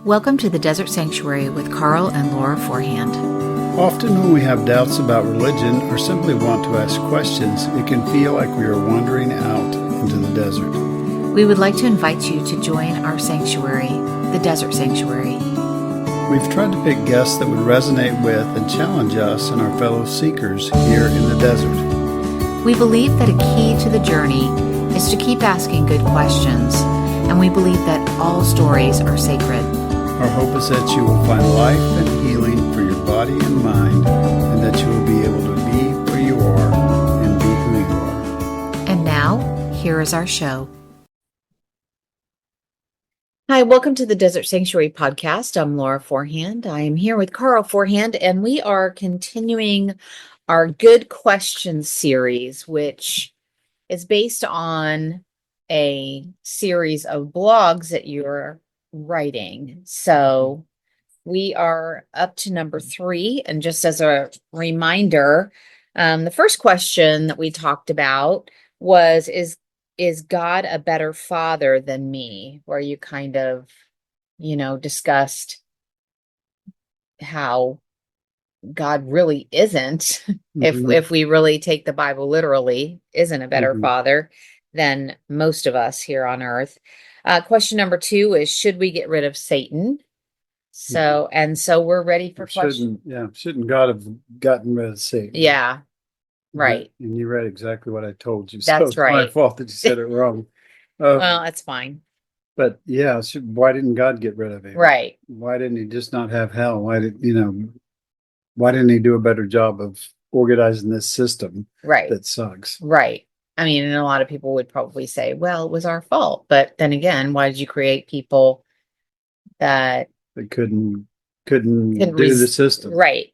Welcome to the Desert Sanctuary with Carl and Laura Forehand. Often when we have doubts about religion or simply want to ask questions, it can feel like we are wandering out into the desert. We would like to invite you to join our sanctuary, the Desert Sanctuary. We've tried to pick guests that would resonate with and challenge us and our fellow seekers here in the desert. We believe that a key to the journey is to keep asking good questions, and we believe that all stories are sacred. Our hope is that you will find life and healing for your body and mind, and that you will be able to be where you are and be who you are. And now, here is our show. Hi, welcome to the Desert Sanctuary podcast. I'm Laura Forehand. I am here with Carl Forehand, and we are continuing our Good Questions series, which is based on a series of blogs that you're writing. So we are up to number 3. And just as a reminder, the first question that we talked about was, is God a better father than me? Where you kind of, discussed how God really isn't, if we really take the Bible literally, isn't a better father than most of us here on earth. Question number 2 is, should we get rid of Satan? So we're ready for questions. Shouldn't God have gotten rid of Satan? Yeah, right. And you read exactly what I told you. That's so it's right. my fault that you said it wrong. Well, that's fine. But yeah, why didn't God get rid of him? Right. Why didn't he just not have hell? Why didn't he do a better job of organizing this system? Right. That sucks. Right. I mean, and a lot of people would probably say, well, it was our fault. But then again, why did you create people that couldn't do the system? Right.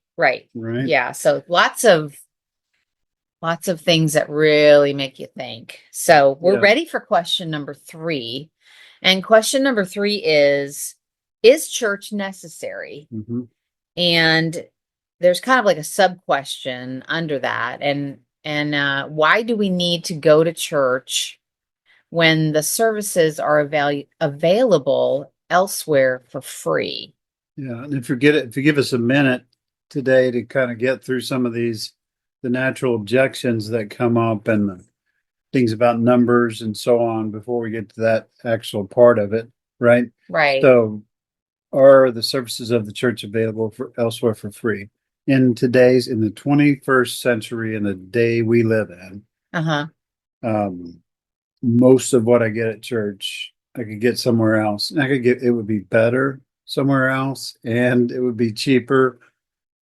Yeah. So lots of things that really make you think. So we're ready for question number 3. And question number 3 is church necessary? And there's kind of like a sub question under that. And why do we need to go to church when the services are available elsewhere for free? Yeah, and if you give us a minute today to kind of get through some of the natural objections that come up and the things about numbers and so on before we get to that actual part of it, right? Right. So, are the services of the church available for elsewhere for free? In the 21st century, in the day we live in, most of what I get at church, I could get somewhere else. And it would be better somewhere else, and it would be cheaper.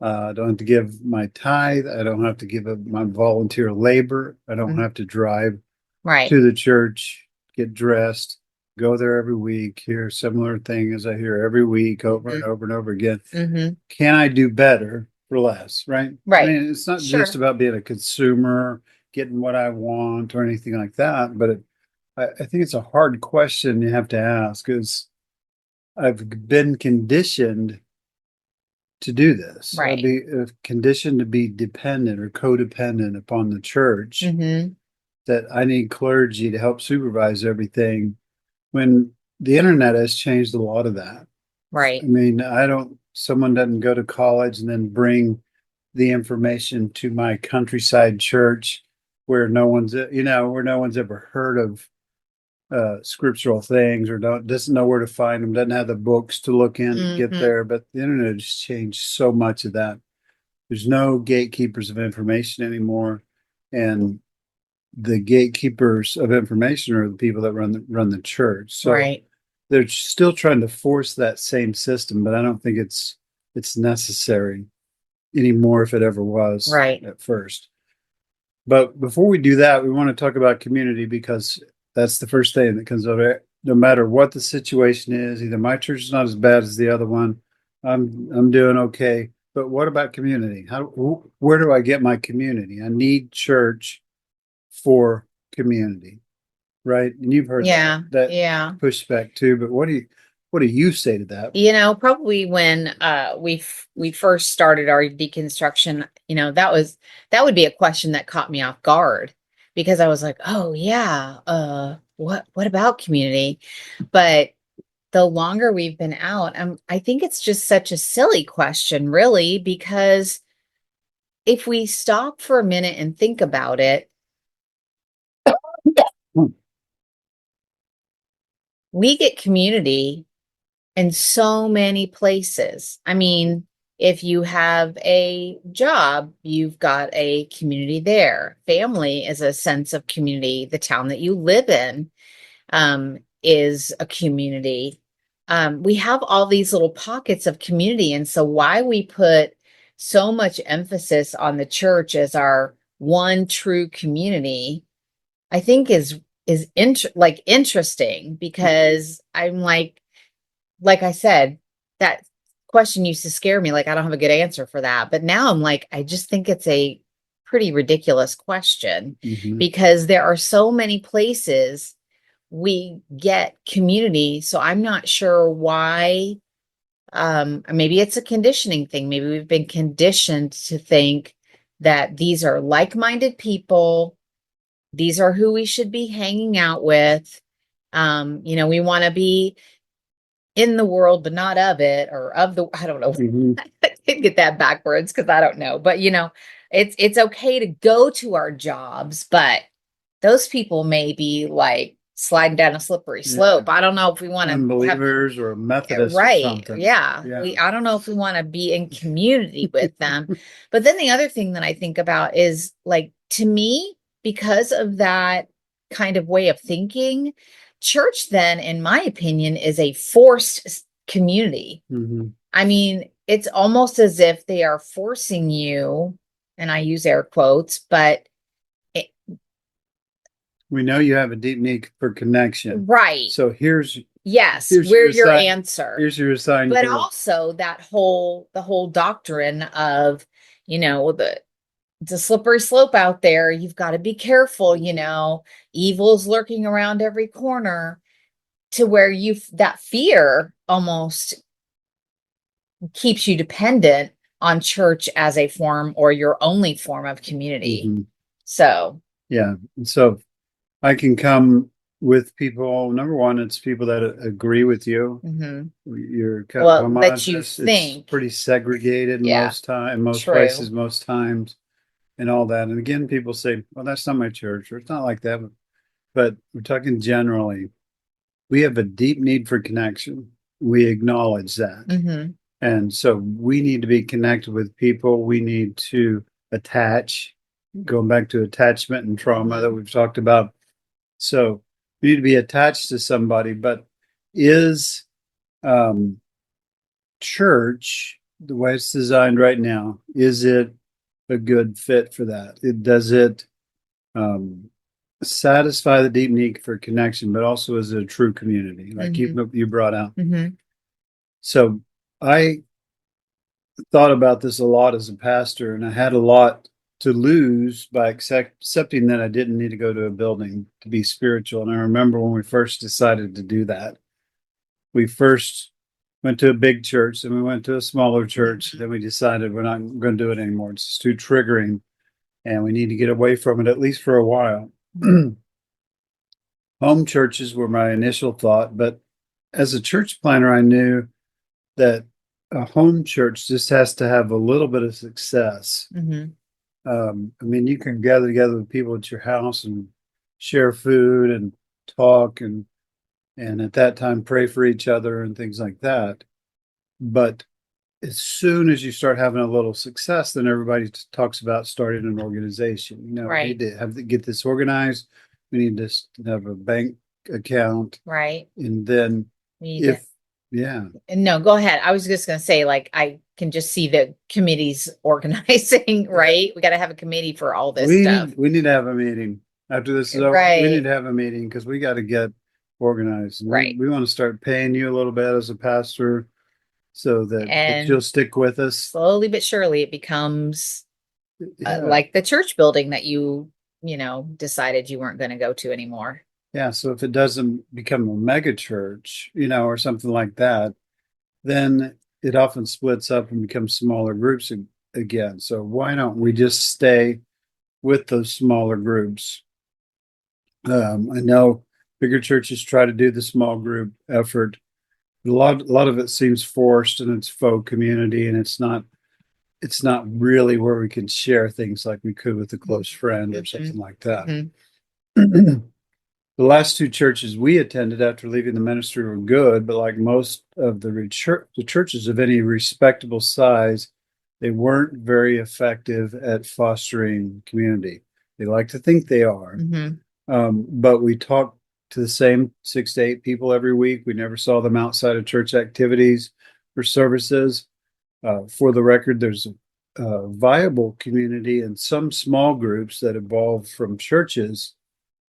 I don't have to give my tithe. I don't have to give up my volunteer labor. I don't have to drive to the church, get dressed, go there every week, hear a similar thing as I hear every week over and over and over again. Can I do better for less, right? Right. I mean, it's not just about being a consumer, getting what I want or anything like that, but I think it's a hard question you have to ask, because I've been conditioned to do this. Right. I'd be conditioned to be dependent or codependent upon the church, that I need clergy to help supervise everything, when the internet has changed a lot of that. Right. I mean, someone doesn't go to college and then bring the information to my countryside church where no one's ever heard of scriptural things, or doesn't know where to find them, doesn't have the books to look in to get there. But the internet has changed so much of that. There's no gatekeepers of information anymore, and the gatekeepers of information are the people that run the church. So they're still trying to force that same system, but I don't think it's necessary anymore, if it ever was at first. But before we do that, we want to talk about community, because that's the first thing that comes over. No matter what the situation is, either my church is not as bad as the other one, I'm doing okay. But what about community? Where do I get my community? I need church for community, right? And you've heard that pushback too. But what do you say to that? Probably when we first started our deconstruction, that would be a question that caught me off guard, because I was like, oh yeah, what about community? But the longer we've been out, I think it's just such a silly question, really, because if we stop for a minute and think about it, we get community in so many places. I mean, if you have a job, you've got a community there. Family is a sense of community. The town that you live in is a community. We have all these little pockets of community. And so why we put so much emphasis on the church as our one true community, I think is interesting, because I'm like I said, that question used to scare me. Like, I don't have a good answer for that. But now I'm like, I just think it's a pretty ridiculous question, because there are so many places we get community. So I'm not sure why. Maybe it's a conditioning thing. Maybe we've been conditioned to think that these are like-minded people. These are who we should be hanging out with. We want to be in the world, but not of it, or of the, I don't know. I did get that backwards because I don't know. But it's okay to go to our jobs, but those people may be like sliding down a slippery slope. I don't know if we want to have unbelievers or Methodists or right. something. Yeah. Yeah. I don't know if we want to be in community with them. But then the other thing that I think about is, like, to me, because of that kind of way of thinking, church then, in my opinion, is a forced community. I mean, it's almost as if they are forcing you, and I use air quotes, but we know you have a deep need for connection. right. So yes, here's we're your answer. Here's your assigned But group. also the whole doctrine of, it's a slippery slope out there. You've got to be careful, evil's lurking around every corner, to where that fear almost keeps you dependent on church as a form, or your only form of community. So, yeah. So I can come with people. Number one, it's people that agree with you. You're that you think. It's pretty segregated most places, most times, and all that. And again, people say, well, that's not my church, or it's not like that. But we're talking generally. We have a deep need for connection. We acknowledge that. And so we need to be connected with people. We need to attach, going back to attachment and trauma that we've talked about. So we need to be attached to somebody. But is church, the way it's designed right now, is it a good fit for that? Does it satisfy the deep need for connection, but also is it a true community, like you brought out? So I thought about this a lot as a pastor, and I had a lot to lose by accepting that I didn't need to go to a building to be spiritual. And I remember when we first decided to do that, we first went to a big church, then we went to a smaller church. Then we decided we're not going to do it anymore. It's just too triggering, and we need to get away from it, at least for a while. Home churches were my initial thought, but as a church planner, I knew that a home church just has to have a little bit of success. I mean, you can gather together with people at your house and share food and talk and at that time pray for each other and things like that. But as soon as you start having a little success, then everybody talks about starting an organization. We need to get this organized. We need to have a bank account. Right. And then no, go ahead. I was just going to say, like, I can just see the committees organizing, right? We got to have a committee for all this stuff. We need to have a meeting after this is over. We need to have a meeting because we got to get organized. Right. We want to start paying you a little bit as a pastor so that you'll stick with us. Slowly but surely it becomes like the church building that you decided you weren't going to go to anymore. Yeah. So if it doesn't become a mega church, or something like that, then it often splits up and becomes smaller groups again. So why don't we just stay with those smaller groups? I know bigger churches try to do the small group effort, lot of it seems forced, and it's faux community, and it's not really where we can share things like we could with a close friend or something like that. Mhm. The last two churches we attended after leaving the ministry were good, but like most of the churches of any respectable size, they weren't very effective at fostering community. They like to think they are, Mhm. but we talked to the same 6 to 8 people every week. We never saw them outside of church activities or services. For the record, there's a viable community in some small groups that evolve from churches,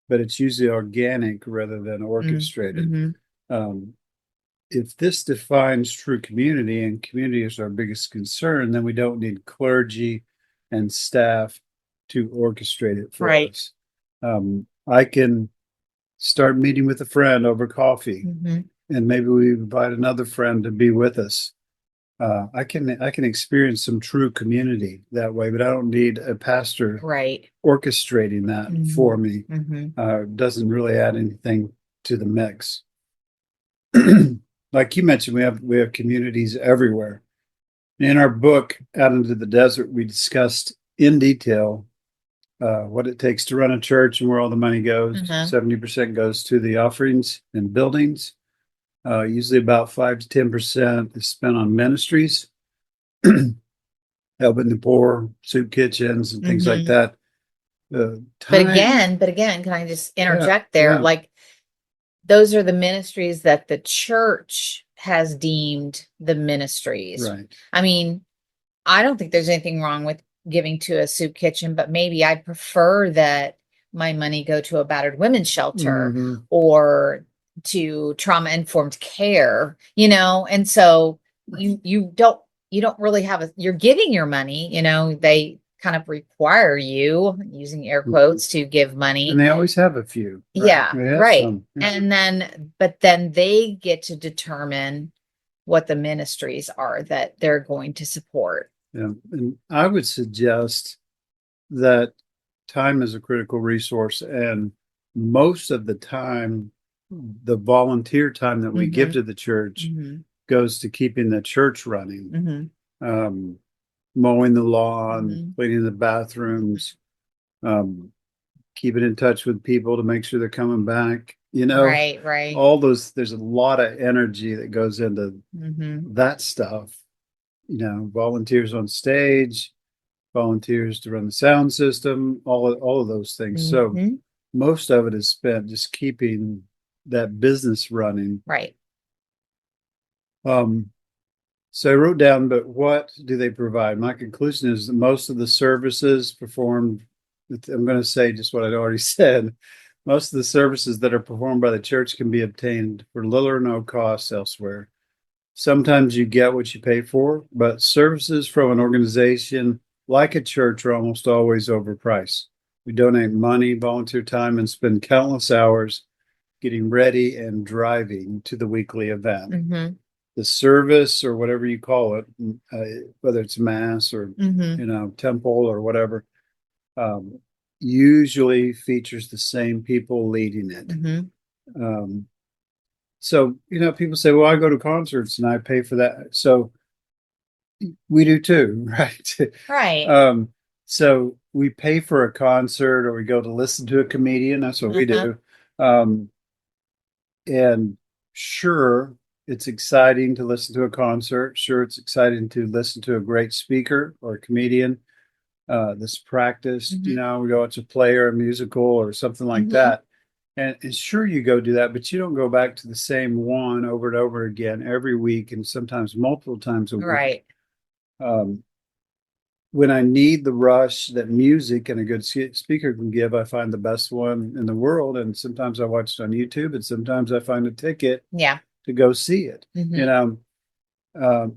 but it's usually organic rather than orchestrated. Mhm. If this defines true community, and community is our biggest concern, then we don't need clergy and staff to orchestrate it for Right. us. I can start meeting with a friend over coffee, Mhm. and maybe we invite another friend to be with us. I can experience some true community that way, but I don't need a pastor Right. orchestrating that for me. Mhm. Doesn't really add anything to the mix. Like you mentioned, we have communities everywhere. In our book, Out into the Desert, we discussed in detail what it takes to run a church and where all the money goes. Uh-huh. 70% goes to the offerings and buildings. Usually about 5 to 10% is spent on ministries, helping the poor, soup kitchens, and things like Mhm. that. But again, can I just interject there? Yeah, Like, those are the ministries that the church has deemed the ministries. right. I mean, I don't think there's anything wrong with giving to a soup kitchen, but maybe I prefer that my money go to a battered women's shelter Mhm. or to trauma informed care, and so you don't really have you're giving your money, they kind of require you, using air quotes, to give money. And they always have a few, right? Yeah, They have right. some. Yeah. But then they get to determine what the ministries are that they're going to support. Yeah. And I would suggest that time is a critical resource, and most of the time, the volunteer time that we give Mhm. to the church Mhm. goes to keeping the church running, Mhm. um, mowing the lawn, Mhm. cleaning the bathrooms, um, keeping in touch with people to make sure they're coming back. Right, right. All those, there's a lot of energy that goes into Mhm. that stuff. Volunteers on stage, volunteers to run the sound system, all of those things. So Mhm. most of it is spent just keeping that business running. Right. Um, so I wrote down, but what do they provide? My conclusion is that most of the services performed, I'm going to say just what I'd already said. Most of the services that are performed by the church can be obtained for little or no cost elsewhere. Sometimes you get what you pay for, but services from an organization like a church are almost always overpriced. We donate money, volunteer time, and spend countless hours getting ready and driving to the weekly event. Mhm. The service, or whatever you call it, whether it's mass or Mhm. temple or whatever, um, usually features the same people leading it. Mhm. Um, so people say, "Well, I go to concerts and I pay for that." So we do too, right? Right. um, so we pay for a concert, or we go to listen to a comedian. That's what we Uh-huh. do. Um, and sure, it's exciting to listen to a concert. Sure, it's exciting to listen to a great speaker or a comedian that's practiced. Mhm. We go to a play or a musical or something like Mhm. that. And sure, you go do that, but you don't go back to the same one over and over again every week, and sometimes multiple times a week. Right. Um, when I need the rush that music and a good speaker can give, I find the best one in the world. And sometimes I watch it on YouTube, and sometimes I find a ticket Yeah. to go see it. Mhm. You know,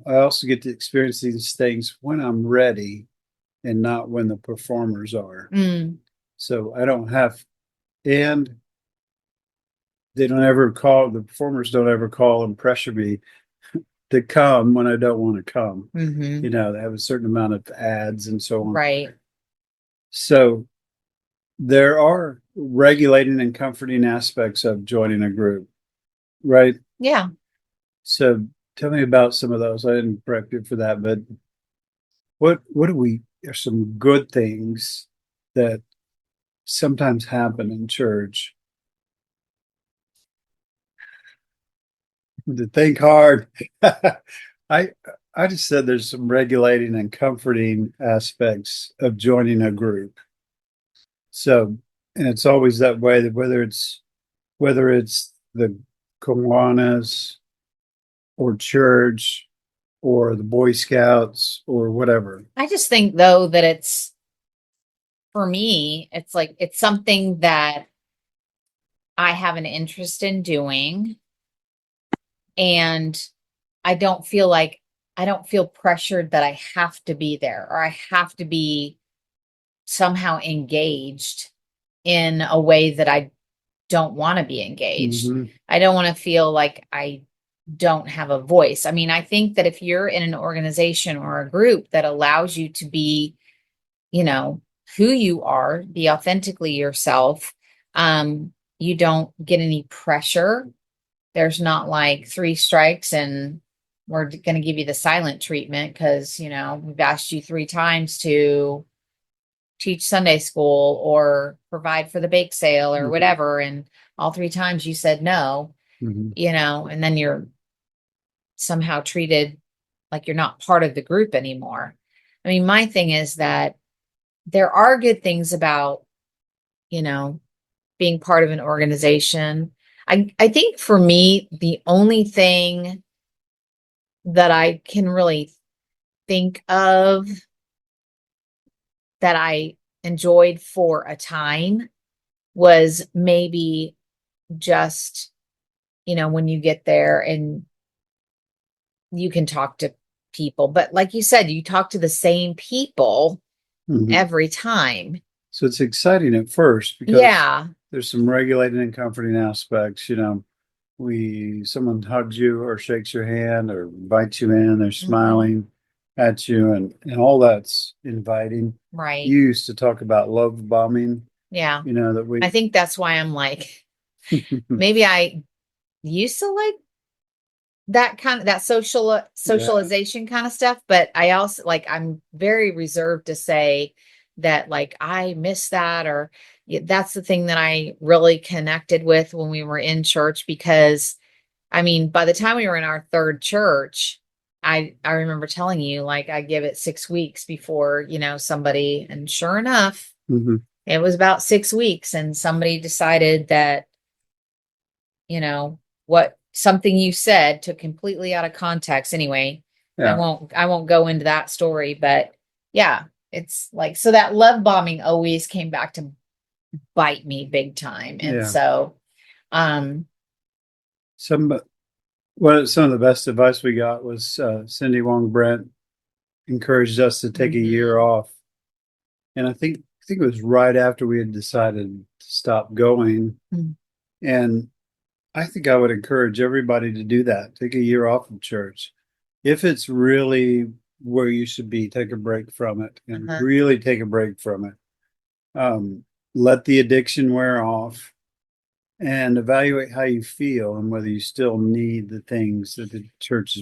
I also get to experience these things when I'm ready and not when the performers are. Mm. So I don't have, and they don't ever call, the performers don't ever call and pressure me to come when I don't want to come. Mhm. They have a certain amount of ads and so on. Right. So there are regulating and comforting aspects of joining a group, right? Yeah. So tell me about some of those. I didn't prep you for that, but what are some good things that sometimes happen in church? To think hard. I I just said there's some regulating and comforting aspects of joining a group. So, and it's always that way that whether it's the Kiwanis or church or the Boy Scouts or whatever. I just think though that it's, for me, it's like it's something that I have an interest in doing, and I don't feel pressured that I have to be there or I have to be somehow engaged in a way that I don't want to be engaged. Mhm. I don't want to feel like I don't have a voice. I mean, I think that if you're in an organization or a group that allows you to be, you know, who you are, be authentically yourself, you don't get any pressure. There's not like three strikes and we're going to give you the silent treatment because, we've asked you three times to teach Sunday school or provide for the bake sale or Mhm. whatever. And all three times you said no, Mhm. and then you're somehow treated like you're not part of the group anymore. I mean, my thing is that there are good things about, you know, being part of an organization. I think for me, the only thing that I can really think of that I enjoyed for a time was maybe just, when you get there and you can talk to people. But like you said, you talk to the same people Mhm. every time. So it's exciting at first because Yeah. there's some regulating and comforting aspects. Someone hugs you or shakes your hand or invites you in, they're Mhm. smiling at you and all that's inviting. Right. You used to talk about love bombing, Yeah. that I we think that's why I'm like, maybe I used to like that kind of that yeah. socialization kind of stuff, but I also like I'm very reserved to say that like I miss that, or that's the thing that I really connected with when we were in church. Because I mean, by the time we were in our third church, I remember telling you like I give it 6 weeks before, somebody, and sure enough, Hmm. it was about 6 weeks and somebody decided that, what something you said took completely out of context. Anyway, Yeah. I won't go into that story, but yeah, it's like, so that love bombing always came back to bite me big time. And Yeah. so, um, Some some of the best advice we got was Cindy Wong Brent encouraged us to take a year mhm, off. And I think it was right after we had decided to stop going. mm, And I think I would encourage everybody to do that. Take a year off from church. If it's really where you should be, take a break from it and uh-huh. really take a break from it. Let the addiction wear off and evaluate how you feel and whether you still need the things that the church is